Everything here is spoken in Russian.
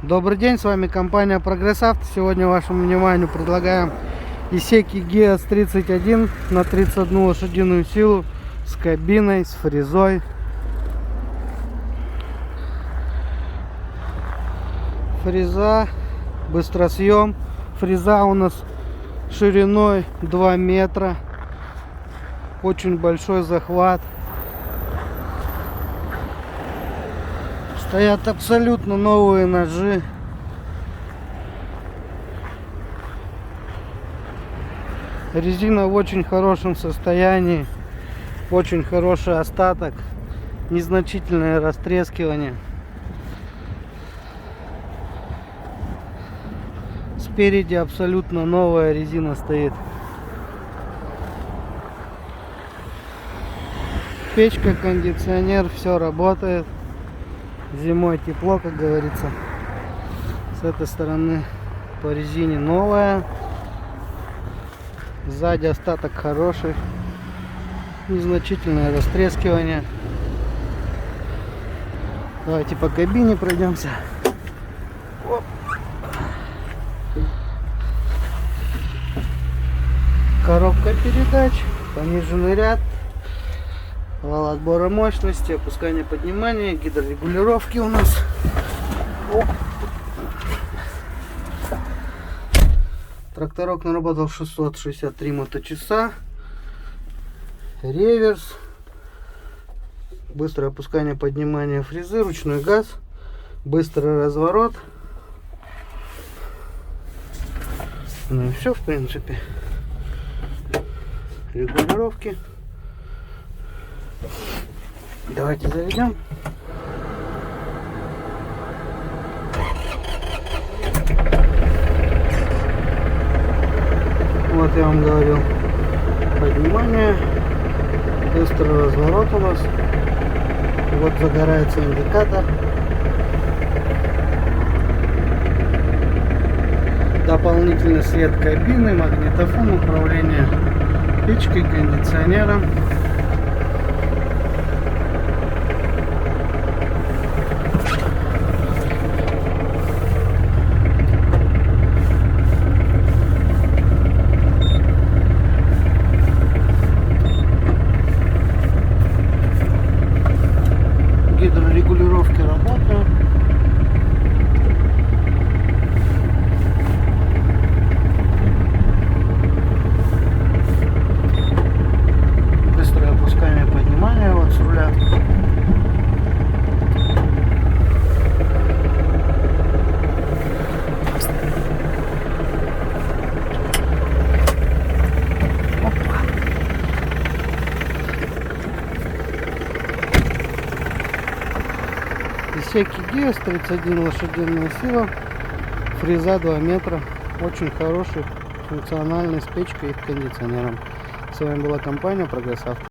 Добрый день, с вами компания Progress Auto. Сегодня вашему вниманию предлагаем Исеки GIAS 31 на 31 лошадиную силу с кабиной, с фрезой. Фреза, быстросъем. Фреза у нас шириной 2 метра. Очень большой захват. Стоят абсолютно новые ножи. Резина в очень хорошем состоянии. Очень хороший остаток. Незначительное растрескивание. Спереди абсолютно новая резина стоит. Печка, кондиционер, все работает. Зимой тепло, как говорится. С этой стороны по резине новая. Сзади остаток хороший. Незначительное растрескивание. Давайте по кабине пройдемся. Оп. Коробка передач, пониженный ряд, вал отбора мощности, опускание, поднимание, гидрорегулировки у нас. Оп. Тракторок наработал 663 моточаса. Реверс, быстрое опускание, поднимание фрезы, ручной газ, быстрый разворот. Ну и все, в принципе. Регулировки. Давайте заведем. Вот я вам говорил. Поднимание. Быстрый разворот у нас. Вот загорается индикатор. Дополнительный свет кабины, магнитофон, управление печкой, кондиционером. Гидрорегулировки работают. Быстрое опускание, поднимание вот с руля. Исеки GIAS 31 лошадиная сила, фреза 2 метра, очень хороший, функциональный, с печкой и кондиционером. С вами была компания Progress Auto.